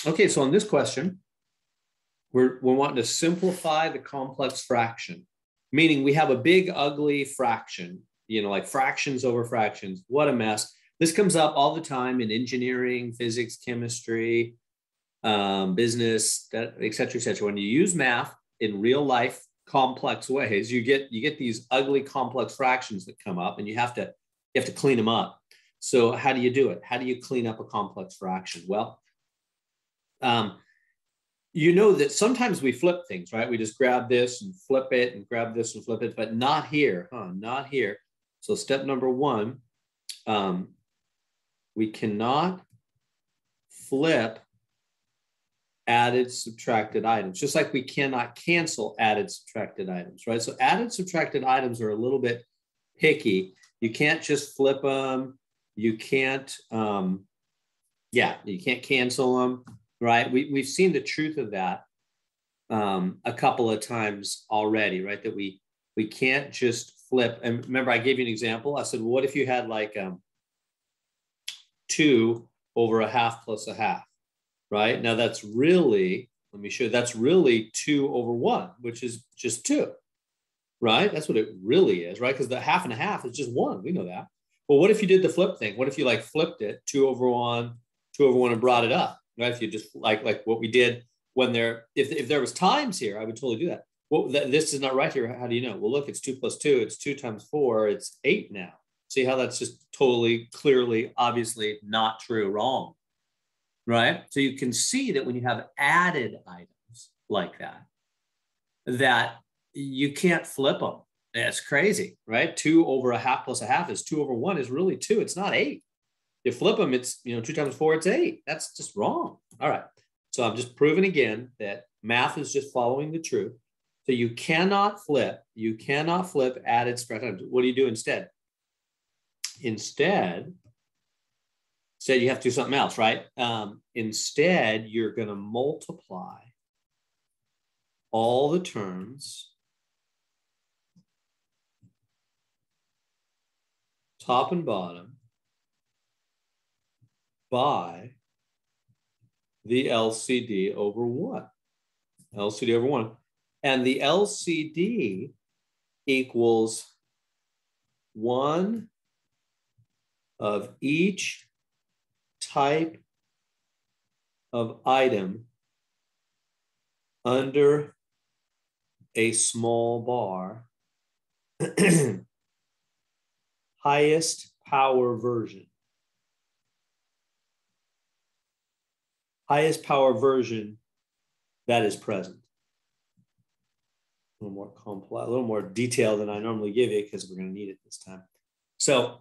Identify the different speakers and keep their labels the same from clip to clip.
Speaker 1: Okay, so on this question, we're wanting to simplify the complex fraction, meaning we have a big, ugly fraction, like fractions over fractions. What a mess. This comes up all the time in engineering, physics, chemistry, business, et cetera, et cetera. When you use math in real life, complex ways, you get these ugly, complex fractions that come up, and you have to clean them up. So how do you do it? How do you clean up a complex fraction? Well, you know that sometimes we flip things, right? We just grab this and flip it and grab this and flip it, but not here, not here. So step number one, we cannot flip added, subtracted items, just like we cannot cancel added, subtracted items, right? So added, subtracted items are a little bit picky. You can't just flip them. You can't, you can't cancel them, right? We've seen the truth of that a couple of times already, right? That we can't just flip. And remember, I gave you an example. I said, well, what if you had like 2 over a half plus a half, right? Now that's really, let me show you, that's really 2 over 1, which is just 2, right? That's what it really is, right? Because the half and a half is just 1. We know that. Well, what if you did the flip thing? What if you like flipped it 2 over 1, and brought it up, right? If you just like what we did when if there was times here, I would totally do that. Well, this is not right here. How do you know? Well, look, it's 2 plus 2. It's 2 times 4. It's 8 now. See how that's just totally, clearly, obviously not true, wrong, right? So you can see that when you have added items like that you can't flip them. That's crazy, right? 2 over a half plus a half is 2 over 1 is really 2. It's not 8. You flip them, it's 2 times 4, it's 8. That's just wrong. All right. So I'm just proving again that math is just following the truth. So you cannot flip added, subtracted. What do you do instead? Instead, you have to do something else, right? Instead, you're going to multiply all the terms, top and bottom, by the LCD over 1. LCD over 1. And the LCD equals 1 of each type of item under a small bar, highest power version. Highest power version that is present. A little more complex, a little more detail than I normally give you because we're going to need it this time. So,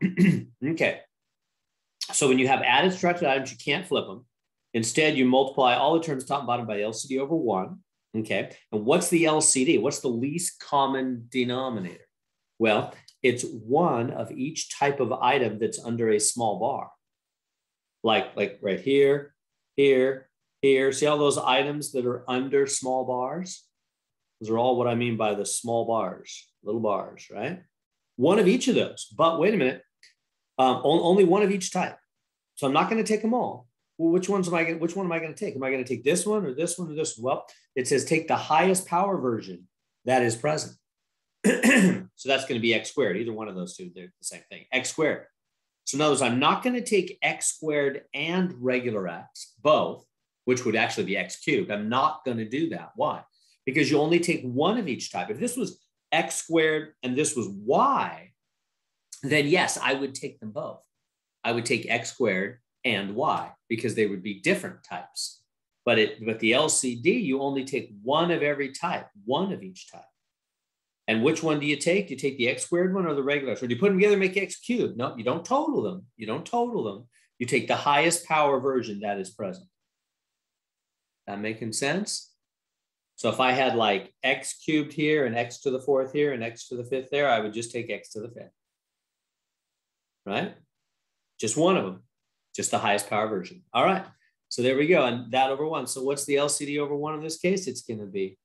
Speaker 1: okay. So when you have added, subtracted items, you can't flip them. Instead, you multiply all the terms top and bottom by LCD over 1. Okay. And what's the LCD? What's the least common denominator? Well, it's 1 of each type of item that's under a small bar. Like right here, here, here. See all those items that are under small bars? Those are all what I mean by the small bars, little bars, right? 1 of each of those. But wait a minute, only 1 of each type. So I'm not going to take them all. Well, which one am I going to take? Am I going to take this one or this one or this one? Well, it says take the highest power version that is present. So that's going to be x squared. Either one of those two, they're the same thing. X squared. So in other words, I'm not going to take x squared and regular x, both, which would actually be x cubed. I'm not going to do that. Why? Because you only take 1 of each type. If this was x squared and this was y, then yes, I would take them both. I would take x squared and y because they would be different types. But the LCD, you only take 1 of every type, 1 of each type. And which one do you take? Do you take the x squared one or the regular? So do you put them together and make x cubed? No, you don't total them. You don't total them. You take the highest power version that is present. That making sense? So if I had like x cubed here and x to the 4th here and x to the 5th there, I would just take x to the 5th. Right? Just 1 of them. Just the highest power version. All right. So there we go. And that over 1. So what's the LCD over 1 in this case? It's going to be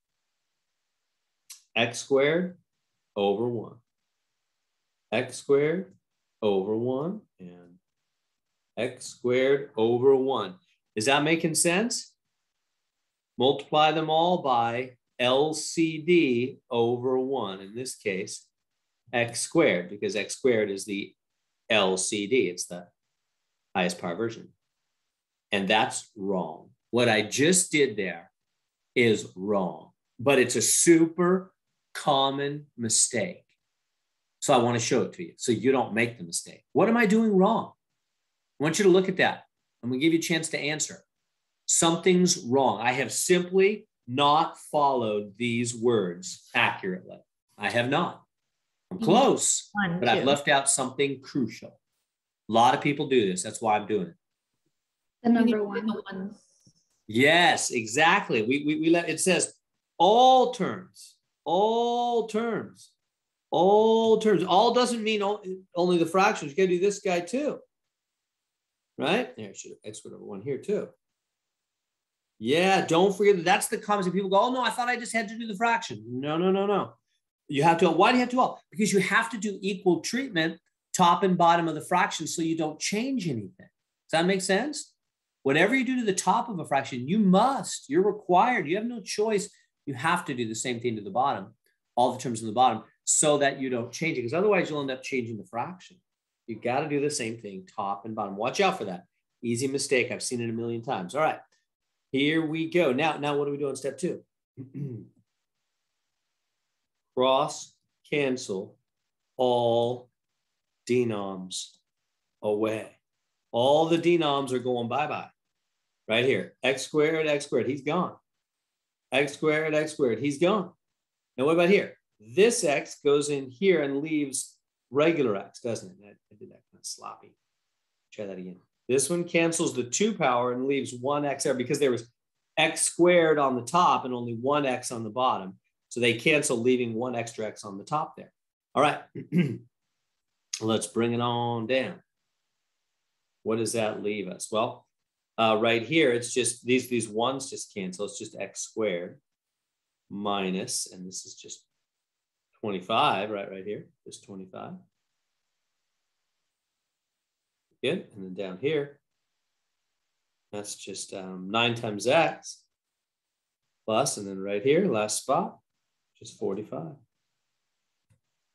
Speaker 1: x squared over 1. X squared over 1 and x squared over 1. Is that making sense? multiply them all by LCD over 1. In this case, x squared, because x squared is the LCD. It's the highest power version. And that's wrong. What I just did there is wrong, but it's a super common mistake. So I want to show it to you so you don't make the mistake. What am I doing wrong? I want you to look at that. I'm going to give you a chance to answer. Something's wrong. I have simply not followed these words accurately. I have not. I'm close, but I've left out something crucial. A lot of people do this. That's why I'm doing it.
Speaker 2: The number one.
Speaker 1: Yes, exactly. We let it says all terms, all terms, all terms. All doesn't mean only the fractions. You got to do this guy too, right? There, should have x over 1 here too. Yeah, don't forget that. That's the comments that people go, oh no, I thought I just had to do the fraction. No, no, no, no. You have to. Why do you have to all? Because you have to do equal treatment, top and bottom of the fraction, so you don't change anything. Does that make sense? Whatever you do to the top of a fraction, you must. You're required. You have no choice. You have to do the same thing to the bottom, all the terms in the bottom, so that you don't change it. Because otherwise, you'll end up changing the fraction. You got to do the same thing, top and bottom. Watch out for that. Easy mistake. I've seen it a million times. All right, here we go. Now what do we do in step 2? Cross cancel all denoms away. All the denoms are going bye-bye. Right here, x squared, he's gone. X squared, he's gone. Now what about here? This x goes in here and leaves regular x, doesn't it? I did that kind of sloppy. Try that again. This one cancels the 2 power and leaves 1x there because there was x squared on the top and only 1x on the bottom. So they cancel, leaving 1 extra x on the top there. All right, let's bring it on down. What does that leave us? Well, right here, it's just these ones just cancel. It's just x squared minus, and this is just 25, right here, just 25. Good, and then down here, that's just 9 times x plus, and then right here, last spot, just 45.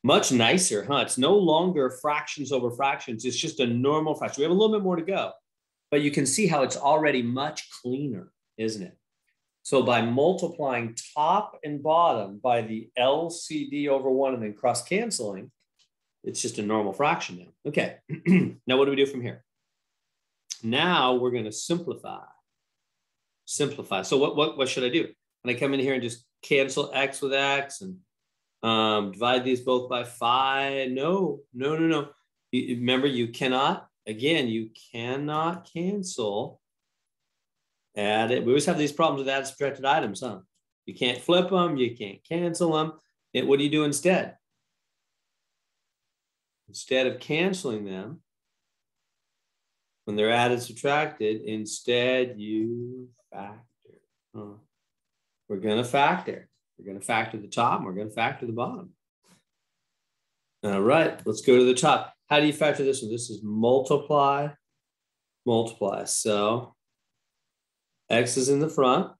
Speaker 1: Much nicer, huh? It's no longer fractions over fractions. It's just a normal fraction. We have a little bit more to go, but you can see how it's already much cleaner, isn't it? So by multiplying top and bottom by the LCD over 1 and then cross canceling, it's just a normal fraction now. Okay, now what do we do from here? Now we're going to simplify. Simplify. So what should I do? Can I come in here and just cancel x with x and divide these both by 5? No. Remember, you cannot, again, you cannot cancel. Add it. We always have these problems with add subtracted items, huh? You can't flip them. You can't cancel them. What do you do instead? Instead of canceling them, when they're added, subtracted, instead you factor. We're going to factor. We're going to factor the top, and we're going to factor the bottom. All right, let's go to the top. How do you factor this one? This is multiply, multiply. So x is in the front,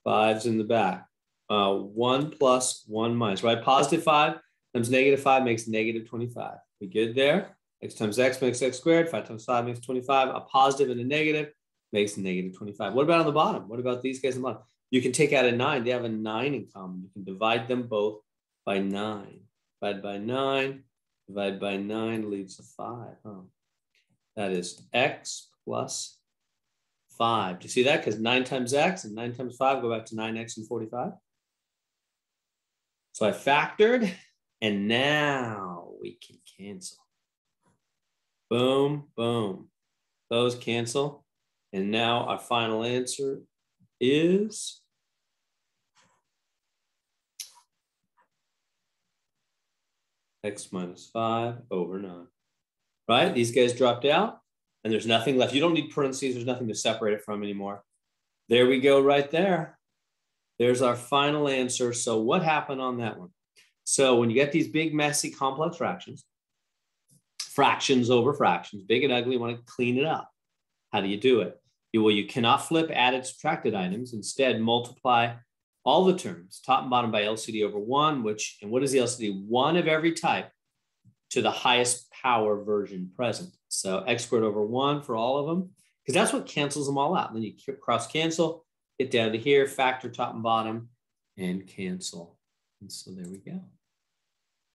Speaker 1: 5's in the back. 1 plus 1 minus, right? Positive 5 times negative 5 makes negative 25. We good there? X times x makes x squared. 5 times 5 makes 25. A positive and a negative makes negative 25. What about on the bottom? What about these guys on the bottom? You can take out a 9. They have a 9 in common. You can divide them both by 9. Divide by 9. Divide by 9 leaves a 5. Huh? That is x plus 5. Do you see that? Because 9 times x and 9 times 5 go back to 9x and 45. So I factored, and now we can cancel. Boom, boom. Those cancel. And now our final answer is x minus 5 over 9. Right? These guys dropped out, and there's nothing left. You don't need parentheses. There's nothing to separate it from anymore. There we go right there. There's our final answer. So what happened on that one? So when you get these big, messy, complex fractions, fractions over fractions, big and ugly, you want to clean it up. How do you do it? You cannot flip added subtracted items. Instead, multiply all the terms, top and bottom, by LCD over 1, and what is the LCD? 1 of every type to the highest power version present. So x squared over 1 for all of them, because that's what cancels them all out. And then you cross cancel, get down to here, factor top and bottom, and cancel. And so there we go.